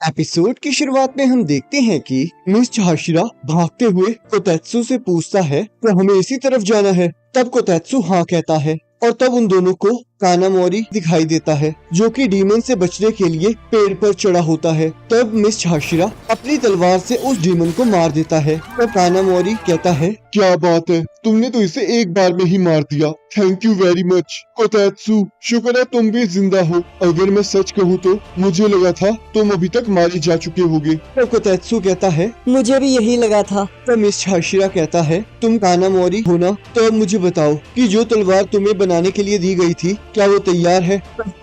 Episode की शुरुआत में हम देखते हैं कि मिस हाशिरा भागते हुए कोतेत्सु से पूछता है तो हमें इसी तरफ जाना है। तब कोतेत्सु हाँ कहता है और तब उन दोनों को कानामोरी दिखाई देता है जो कि डीमन से बचने के लिए पेड़ पर चढ़ा होता है। तब मिस हाशिरा अपनी तलवार से उस डीमन को मार देता है। तब कानामोरी कहता है, क्या बात है, तुमने तो इसे एक बार में ही मार दिया। थैंक यू वेरी मच कोतेत्सु, शुक्र है तुम भी जिंदा हो। अगर मैं सच कहूँ तो मुझे लगा था तुम अभी तक मारे जा चुके होगे। तब कोतेत्सु कहता है, मुझे भी यही लगा था। तब मिस हाशिरा कहता है, तुम कानामोरी हो ना, तो अब मुझे बताओ कि जो तलवार तुम्हें बनाने के लिए दी गई थी क्या वो तैयार है।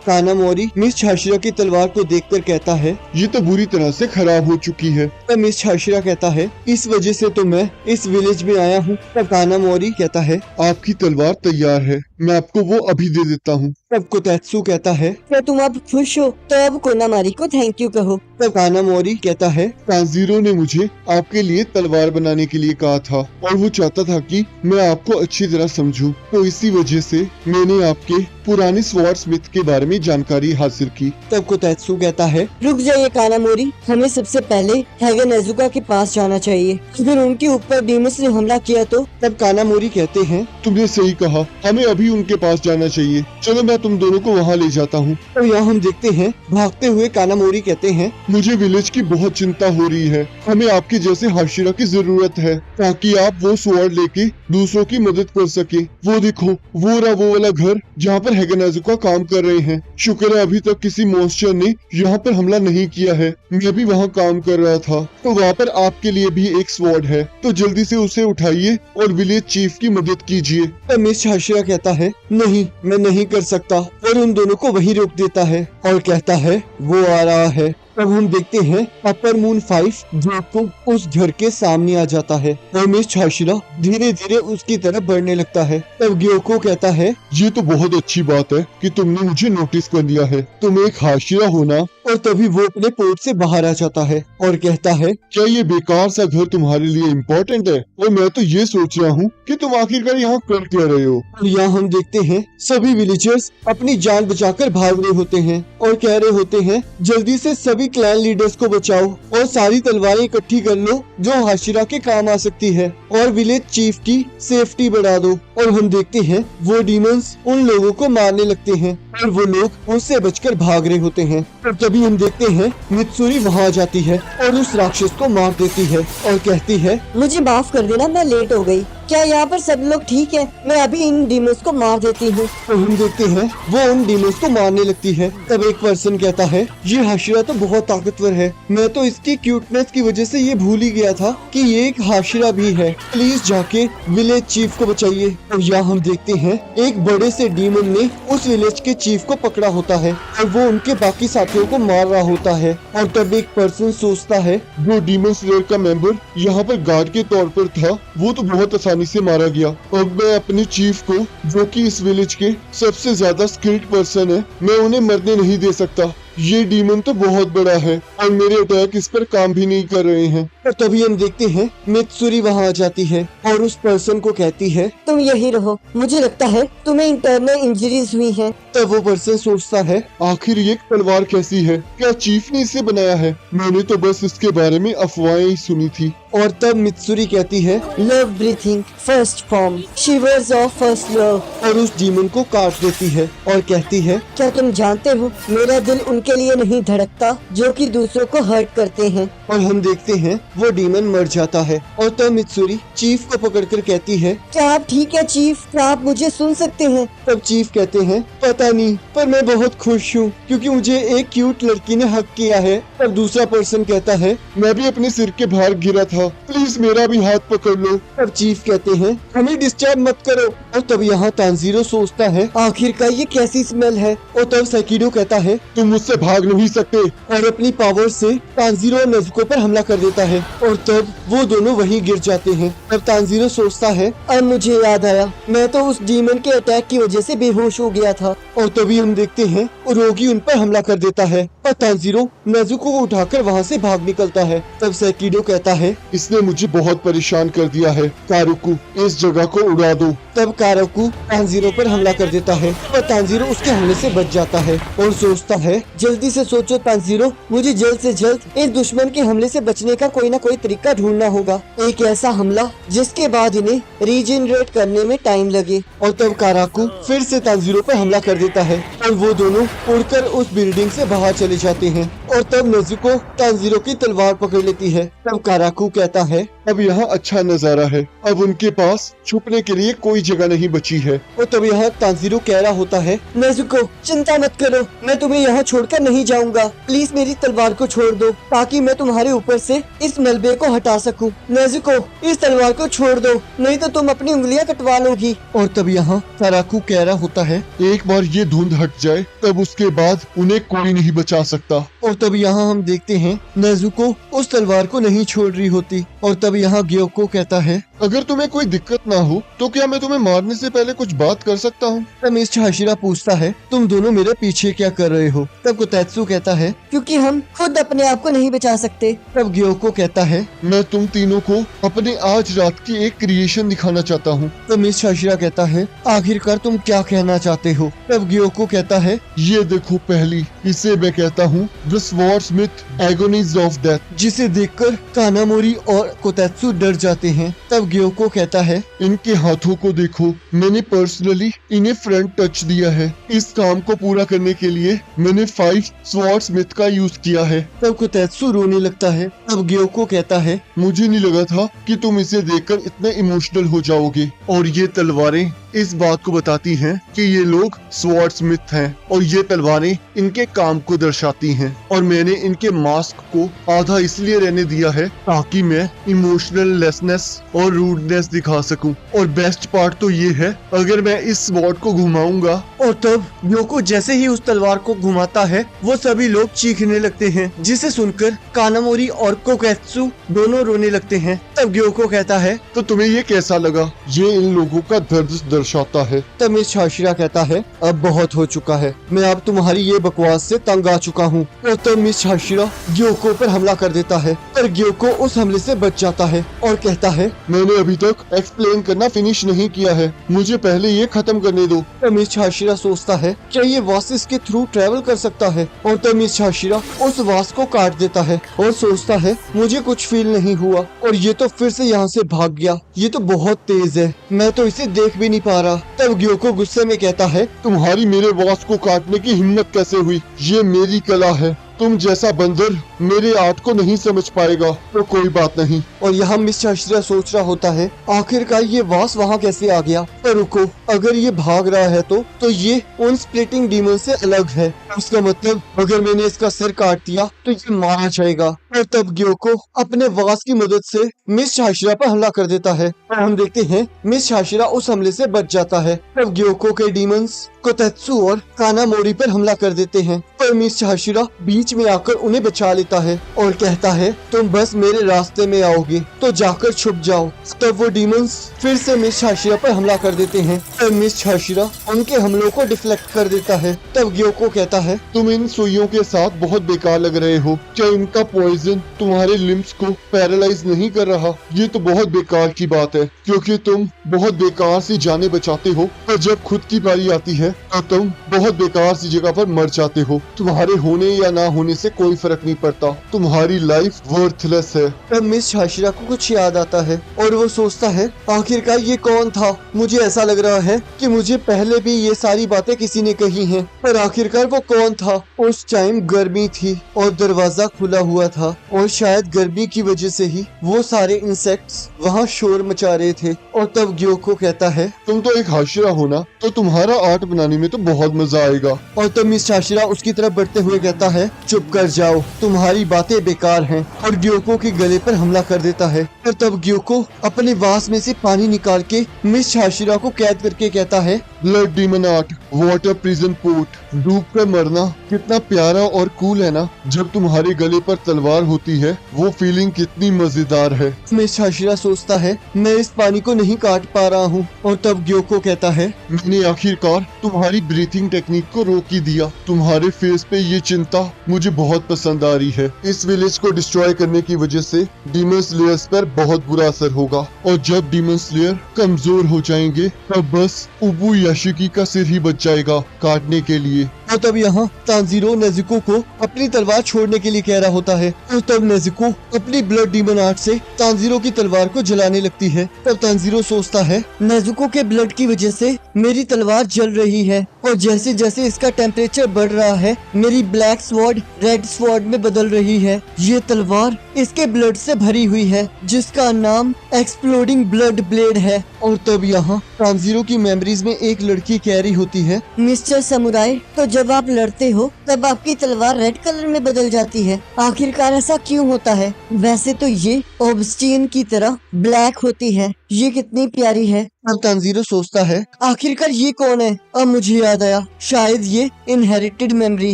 कानामोरी मिस हाशिरा की तलवार को देखकर कहता है, ये तो बुरी तरह से खराब हो चुकी है। तब मिस हाशिरा कहता है, इस वजह से तो मैं इस विलेज में आया हूँ। तब कानामोरी कहता है, आपकी तलवार तैयार है, मैं आपको वो अभी दे देता हूँ। तब कोतेत्सु कहता है, क्या तुम अब खुश हो? तो अब कोनामारी को थैंक यू कहो। तब कानामोरी कहता है, तांजीरो ने मुझे आपके लिए तलवार बनाने के लिए कहा था और वो चाहता था कि मैं आपको अच्छी तरह समझूं, तो इसी वजह से मैंने आपके पुराने स्वॉर्ड स्मिथ के बारे में जानकारी हासिल की। तब कोतेत्सु कहता है, रुक जाइए कानामोरी, हमें सबसे पहले हैगन एजुका के पास जाना चाहिए। अगर उनके ऊपर डीमस ने हमला किया तो? तब कानामोरी कहते हैं, तुमने सही कहा, हमें अभी उनके पास जाना चाहिए। चलो मैं तुम दोनों को वहाँ ले जाता हूँ। तो यहाँ हम देखते हैं भागते हुए कानामोरी कहते हैं, मुझे विलेज की बहुत चिंता हो रही है। हमें आपके जैसे हाशिरा की जरूरत है ताकि आप वो स्वॉर्ड लेके दूसरों की मदद कर सके। वो देखो, वो रहा वो वाला घर जहाँ पर हैगन एजुका काम कर रहे हैं। शुक्र है अभी तक किसी मॉन्स्टर ने यहाँ पर हमला नहीं किया है। मैं भी वहाँ काम कर रहा था, तो वहाँ पर आपके लिए भी एक स्वॉर्ड है, तो जल्दी से उसे उठाइए और विलेज चीफ की मदद कीजिए। तो मिस हाशिरा कहता है, नहीं मैं नहीं कर सकता, और उन दोनों को वहीं रोक देता है और कहता है, वो आ रहा है। तब हम देखते हैं अपर मून 5 जो को उस घर के सामने आ जाता है और मिस हाशिरा धीरे धीरे उसकी तरफ बढ़ने लगता है। तब ग्योको कहता है, ये तो बहुत अच्छी बात है कि तुमने मुझे नोटिस कर लिया है, तुम एक हाशिरा हो ना। और तभी वो अपने पोर्ट से बाहर आ जाता है और कहता है, क्या ये बेकार सा घर तुम्हारे लिए इम्पोर्टेंट है? और मैं तो ये सोच रहा हूँ कि तुम आखिरकार यहाँ कर क्या रहे हो। और यहाँ हम देखते हैं सभी विलेजर्स अपनी जान बचाकर भाग रहे होते हैं और कह रहे होते हैं, जल्दी से सभी क्लैन लीडर्स को बचाओ और सारी तलवारें इकट्ठी कर लो जो हाशिरा के काम आ सकती है, और विलेज चीफ की सेफ्टी बढ़ा दो। और हम देखते हैं वो डीमंस उन लोगों को मारने लगते हैं और वो लोग उससे बचकर भाग रहे होते हैं। तभी हम देखते हैं मित्सुरी वहाँ जाती है और उस राक्षस को मार देती है और कहती है, मुझे माफ कर देना, मैं लेट हो गई। क्या यहाँ पर सब लोग ठीक है? मैं अभी इन डीमंस को मार देती हूँ। तो हम देखते हैं वो उन डीमंस को मारने लगती है। तब एक पर्सन कहता है, ये हाशिरा तो बहुत ताकतवर है, मैं तो इसकी क्यूटनेस की वजह से ये भूल ही गया था कि ये एक हाशिरा भी है। प्लीज जाके विलेज चीफ को बचाइए। और यहाँ हम देखते हैं एक बड़े से डीमन ने उस विलेज के चीफ को पकड़ा होता है और वो उनके बाकी साथियों को मार रहा होता है। और तब एक पर्सन सोचता है, जो डीमन स्लेयर का मेंबर यहाँ पर गार्ड के तौर पर था, वो तो बहुत आसानी से मारा गया। अब मैं अपने चीफ को, जो कि इस विलेज के सबसे ज्यादा स्किल्ड पर्सन है, मैं उन्हें मरने नहीं दे सकता। ये डीमन तो बहुत बड़ा है और मेरे अटैक इस पर काम भी नहीं कर रहे हैं। और तभी हम देखते हैं मित्सुरी वहाँ आ जाती है और उस पर्सन को कहती है, तुम यही रहो, मुझे लगता है तुम्हें इंटरनल इंजरीज हुई हैं। तब वो पर्सन सोचता है, आखिर ये तलवार कैसी है? क्या चीफ ने इसे बनाया है? मैंने तो बस इसके बारे में अफवाहें ही सुनी थी। और तब मित्सुरी कहती है, love breathing first form, शिवर्स of first love, और उस डीमन को काट देती है और कहती है, क्या तुम जानते हो मेरा दिल उनके लिए नहीं धड़कता जो कि दूसरों को हर्ट करते हैं। और हम देखते हैं वो डीमन मर जाता है। और तब मित्सुरी चीफ को पकड़कर कहती है, क्या आप ठीक है चीफ? क्या आप मुझे सुन सकते हैं? तब चीफ कहते हैं, पता नहीं, पर मैं बहुत खुश हूँ क्योंकि मुझे एक क्यूट लड़की ने हक किया है। तब दूसरा पर्सन कहता है, मैं भी अपने सिर के बाहर गिरा था, प्लीज मेरा भी हाथ पकड़ लो। तब चीफ कहते हैं, हमें डिस्टर्ब मत करो। और तब यहाँ तांजीरो सोचता है, आखिरकार ये कैसी स्मेल है? और तब सेकिडो कहता है, तुम मुझसे भाग नहीं सकते, और अपनी पावर से तांजीरो और नेजुको पर हमला कर देता है। और तब वो दोनों वहीं गिर जाते हैं। तब तांजीरो सोचता है, अब मुझे याद आया, मैं तो उस डीमन के अटैक की वजह से बेहोश हो गया था। और तभी हम देखते हैं रोगी उन पर हमला कर देता है और तांजीरो नेजुको को उठाकर वहाँ से भाग निकलता है। तब सेकिडो कहता है, इसने मुझे बहुत परेशान कर दिया है, कारुकु इस जगह को उड़ा दो। तब कारुकु तांजीरो पर हमला कर देता है और तांजीरो उसके हमले से बच जाता है और सोचता है, जल्दी से सोचो तांजीरो, मुझे जल्द से जल्द इस दुश्मन के हमले से बचने का कोई ना कोई तरीका ढूंढना होगा। एक ऐसा हमला जिसके बाद इन्हें रीजनरेट करने में टाइम लगे। और तब काराकू फिर से तांजीरो पर हमला कर देता है और वो दोनों उड़कर उस बिल्डिंग से बाहर चले जाते हैं। और तब नेजुको तांजीरो की तलवार पकड़ लेती है। तब काराकू कहता है, अब यहाँ अच्छा नजारा है, अब उनके पास छुपने के लिए कोई जगह नहीं बची है। और तब यहाँ तांजीरो कह रहा होता है, नेजुको चिंता मत करो, मैं तुम्हें यहाँ छोड़कर नहीं जाऊंगा। प्लीज मेरी तलवार को छोड़ दो ताकि मैं तुम्हारे ऊपर से इस मलबे को हटा सकूं। नेजुको इस तलवार को छोड़ दो, नहीं तो तुम अपनी उंगलियां कटवा लोगी। और तब यहाँ काराकू कह रहा होता है, एक बार ये धुंध हट जाए तब उसके बाद उन्हें कोई नहीं बचा सकता। और तब यहाँ हम देखते हैं नेजुको उस तलवार को नहीं छोड़ रही होती। और तब यहाँ ग्योको कहता है, अगर तुम्हें कोई दिक्कत ना हो तो क्या मैं तुम्हें मारने से पहले कुछ बात कर सकता हूँ? तब मिस्टर हाशिरा पूछता है, तुम दोनों मेरे पीछे क्या कर रहे हो? तब कोतेत्सु कहता है, क्योंकि हम खुद अपने आप को नहीं बचा सकते। तब ग्योको कहता है, मैं तुम तीनों को अपने आज रात की एक क्रिएशन दिखाना चाहता हूँ। तब मिस्टर हाशिरा कहता है, आखिरकार तुम क्या कहना चाहते हो? तब ग्योको कहता है, ये देखो पहली, इसे मैं कहता हूँ द स्वॉर्ड्समिथ एगोनीज ऑफ डेथ, जिसे देखकर कानामोरी और कोतेत्सु डर जाते हैं। तब ग्योको कहता है, इनके हाथों को देखो, मैंने पर्सनली इन्हें फ्रंट टच दिया है। इस काम को पूरा करने के लिए मैंने 5 स्वॉर्ड्समिथ का यूज किया है। तब कोतेत्सु रोने लगता है। तब ग्योको कहता है, मुझे नहीं लगा था कि तुम इसे देखकर इतने इमोशनल हो जाओगे। और ये तलवारें इस बात को बताती हैं कि ये लोग स्वॉर्ड्समिथ हैं और ये तलवारें इनके काम को दर्शाती हैं। और मैंने इनके मास्क को आधा इसलिए रहने दिया है ताकि मैं इमोशनल लेसनेस और रूडनेस दिखा सकूं। और बेस्ट पार्ट तो ये है, अगर मैं इस स्वॉर्ड को घुमाऊंगा और तब ग्योको जैसे ही उस तलवार को घुमाता है वो सभी लोग चीखने लगते हैं, जिसे सुनकर कानामोरी और कोतेत्सु दोनों रोने लगते हैं। तब ग्योको कहता है, तो तुम्हें ये कैसा लगा? ये इन लोगों का दर्द दर्शाता है। तब मिस हाशिरा कहता है, अब बहुत हो चुका है, मैं अब तुम्हारी ये बकवास से तंग आ चुका हूँ। और तब मिस हाशिरा ग्योको पर हमला कर देता है, पर ग्योको उस हमले से बच जाता है और कहता है, मैंने अभी तक एक्सप्लेन करना फिनिश नहीं किया है, मुझे पहले ये खत्म करने दो। तब मिस हाशिरा सोचता है, क्या ये वास इसके थ्रू ट्रेवल कर सकता है? और तब मिस हाशिरा उस वास को काट देता है और सोचता है, मुझे कुछ फील नहीं हुआ और ये तो फिर से यहाँ से भाग गया। ये तो बहुत तेज है, मैं तो इसे देख भी नहीं पा रहा। तब ग्योको गुस्से में कहता है, तुम्हारी मेरे वास को काटने की हिम्मत कैसे हुई? ये मेरी कला है, तुम जैसा बंदर मेरे आर्ट को नहीं समझ पाएगा तो कोई बात नहीं। और यहाँ मिस्टर हाशिरा सोच रहा होता है, आखिरकार ये वास वहाँ कैसे आ गया? पर रुको, अगर ये भाग रहा है तो ये उन स्प्लिटिंग डीमन से अलग है। उसका मतलब अगर मैंने इसका सिर काट दिया तो ये मारा जाएगा। और तब ग्योको अपने वास की मदद से मिस्टर हाशिरा पर हमला कर देता है और हम देखते हैं मिस्टर हाशिरा उस हमले से बच जाता है। तब ग्योको के डीमंस कोतेत्सु और कानामोरी पर हमला कर देते हैं, पर मिस्टर हाशिरा बीच में आकर उन्हें बचा लेता है और कहता है, तुम बस मेरे रास्ते में आओगे तो जाकर छुप जाओ। तब वो डीमंस फिर से मिस्टर हाशिरा पर हमला कर देते हैं, पर मिस्टर हाशिरा उनके हमलों को डिफ्लेक्ट कर देता है। तब ग्योको कहता है, तुम इन सुइयों के साथ बहुत बेकार लग रहे हो, क्या इनका पॉइजन तुम्हारे लिम्स को पैरालाइज नहीं कर रहा? ये तो बहुत बेकार की बात है, क्योंकि तुम बहुत बेकार सी जाने बचाते हो और जब खुद की बारी आती है तो तुम बहुत बेकार सी जगह पर मर जाते हो। तुम्हारे होने या ना होने से कोई फर्क नहीं पड़ता, तुम्हारी लाइफ वर्थलेस है। तब मिस हाशिरा को कुछ याद आता है और वो सोचता है, आखिरकार ये कौन था? मुझे ऐसा लग रहा है कि मुझे पहले भी ये सारी बातें किसी ने कही हैं, पर आखिरकार वो कौन था? उस टाइम गर्मी थी और दरवाजा खुला हुआ था और शायद गर्मी की वजह से ही वो सारे इंसेक्ट्स वहाँ शोर मचा रहे थे। और तब ग्योको कहता है, तुम तो एक हाशिरा हो ना, तो तुम्हारा आर्ट बनाने में तो बहुत मजा आएगा। और तब मिस हाशिरा उसकी तरफ बढ़ते हुए कहता है, चुप कर जाओ, तुम्हारी बातें बेकार हैं, और ग्योको के गले पर हमला कर देता है। और तब ग्योको अपने वास में से पानी निकाल के मिस हाशिरा को कैद करके कहता है, blood demon art, water prison port. डूब कर मरना कितना प्यारा और कूल है ना। जब तुम्हारे गले पर तलवार होती है वो फीलिंग कितनी मजेदार है। मिस हाशिरा सोचता है, मैं इस पानी को नहीं काट पा रहा हूँ। और तब ग्योको कहता है, मैंने आखिरकार तुम्हारी ब्रीथिंग टेक्निक को रोक ही दिया। तुम्हारे फेस पे ये चिंता मुझे बहुत पसंद आ रही है। इस विलेज को डिस्ट्रॉय करने की वजह से डीमन स्लेयर्स पर बहुत बुरा असर होगा और जब डीमन स्लेयर कमजोर हो जाएंगे तब बस उबू याशिकी का सिर ही बच जाएगा काटने के लिए। और तब यहाँ तांजीरो नेजुको को अपनी तलवार छोड़ने के लिए कह रहा होता है। और तब नेजुको अपनी ब्लड डीमन आर्ट से तांजीरो की तलवार को जलाने लगती है। तब तांजीरो सोचता है, नेजुको के ब्लड की वजह से मेरी तलवार जल रही है और जैसे जैसे इसका टेम्परेचर बढ़ रहा है मेरी ब्लैक स्वॉर्ड रेड स्वॉर्ड में बदल रही है। ये तलवार इसके ब्लड से भरी हुई है जिसका नाम एक्सप्लोडिंग ब्लड ब्लेड है। और तब यहाँ तांजीरो की मेमोरीज में एक लड़की कह रही होती है, मिस्टर समुराई, तो जब आप लड़ते हो तब आपकी तलवार रेड कलर में बदल जाती है। आखिरकार ऐसा क्यों होता है? वैसे तो ये ऑब्स्टीन की तरह ब्लैक होती है। ये कितनी प्यारी है। अब तांजीरो सोचता है, आखिरकार ये कौन है? अब मुझे याद आया, शायद ये इनहेरिटेड मेमोरी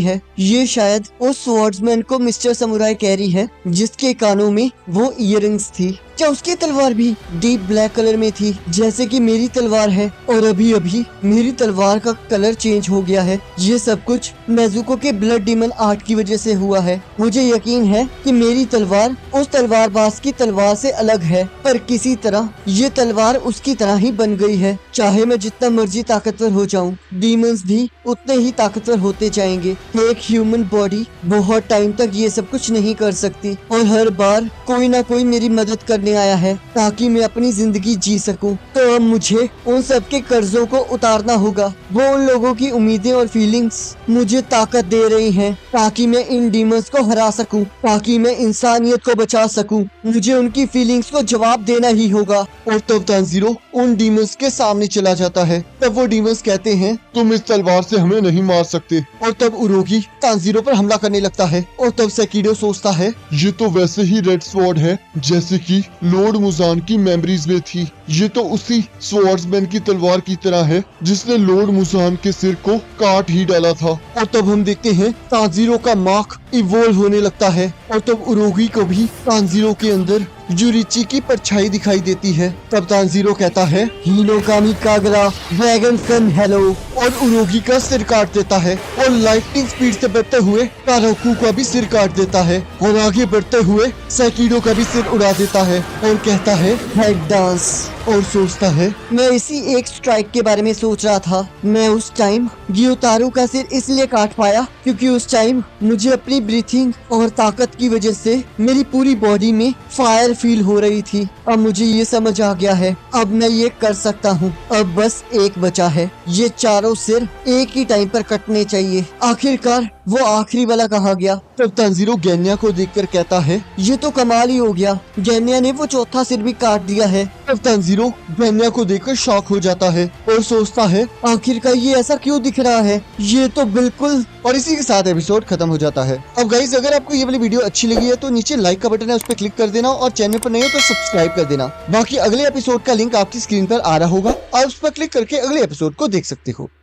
है। ये शायद उस स्वॉर्ड्समैन को मिस्टर समुराई कह रही है जिसके कानों में वो इयररिंग्स थी। क्या उसकी तलवार भी डीप ब्लैक कलर में थी जैसे कि मेरी तलवार है? और अभी अभी मेरी तलवार का कलर चेंज हो गया है। ये सब कुछ नेजुको के ब्लड डीमन आर्ट की वजह से हुआ है। मुझे यकीन है कि मेरी तलवार उस तलवारबाज की तलवार से अलग है, पर किसी तरह ये तलवार उसकी तरह ही बन गई है। चाहे मैं जितना मर्जी ताकतवर हो जाऊं, डीमंस भी उतने ही ताकतवर होते जाएंगे। एक ह्यूमन बॉडी बहुत टाइम तक ये सब कुछ नहीं कर सकती और हर बार कोई ना कोई मेरी मदद करने आया है ताकि मैं अपनी जिंदगी जी सकूं। तो अब मुझे उन सब के कर्जों को उतारना होगा। वो उन लोगों की उम्मीदें और फीलिंग्स मुझे ताकत दे रही हैं ताकि मैं इन डीमंस को हरा सकूं, ताकि मैं इंसानियत को बचा सकूं। मुझे उनकी फीलिंग्स को जवाब देना ही होगा। और तब तांजीरो उन डीमंस के सामने चला जाता है। तब वो डीमंस कहते हैं, तुम इस तलवार से हमें नहीं मार सकते। और तब उरोगी तांजीरो पर हमला करने लगता है। और तब सेकिडो सोचता है, ये तो वैसे ही रेड स्वॉर्ड है जैसे कि लॉर्ड मुजान की मेमोरीज में थी। ये तो उसी स्वॉर्ड्समैन की तलवार की तरह है जिसने लॉर्ड मुजान के सिर को काट ही डाला था। और तब हम देखते हैं तांजीरो का मार्क इवोल्व होने लगता है। और तब उरोगी को भी तांजीरो के अंदर जुरिची की परछाई दिखाई देती है। तब तांजीरो कहता है, हिनोकामी कागरा ड्रैगन सन हेलो, और उरोगी का सिर काट देता है और लाइटनिंग स्पीड से बढ़ते हुए कारोकू का भी सिर काट देता है और आगे बढ़ते हुए सेकिडो का भी सिर उड़ा देता है और कहता है, हेड डांस। और सोचता है, मैं इसी एक स्ट्राइक के बारे में सोच रहा था। मैं उस टाइम ग्योतारो का सिर इसलिए काट पाया क्योंकि उस टाइम मुझे अपनी ब्रीथिंग और ताकत की वजह से मेरी पूरी बॉडी में फायर फील हो रही थी। अब मुझे ये समझ आ गया है, अब मैं ये कर सकता हूँ। अब बस एक बचा है, ये चारों सिर एक ही टाइम पर कटने चाहिए। आखिरकार वो आखिरी वाला कहाँ गया? तब तांजीरो गेन्या को देखकर कहता है, ये तो कमाल ही हो गया, गेन्या ने वो चौथा सिर भी काट दिया है। तब तांजीरो गेन्या को देखकर शॉक हो जाता है और सोचता है, आखिरकार ये ऐसा क्यों दिख रहा है? ये तो बिल्कुल। और इसी के साथ एपिसोड खत्म हो जाता है। अब गाइस, अगर आपको ये वाली वीडियो अच्छी लगी है तो नीचे लाइक का बटन है, उस पर क्लिक कर देना और चैनल पर नए हो तो सब्सक्राइब कर देना। बाकी अगले एपिसोड का लिंक आपकी स्क्रीन पर आ रहा होगा, आप उस पर क्लिक करके अगले एपिसोड को देख सकते हो।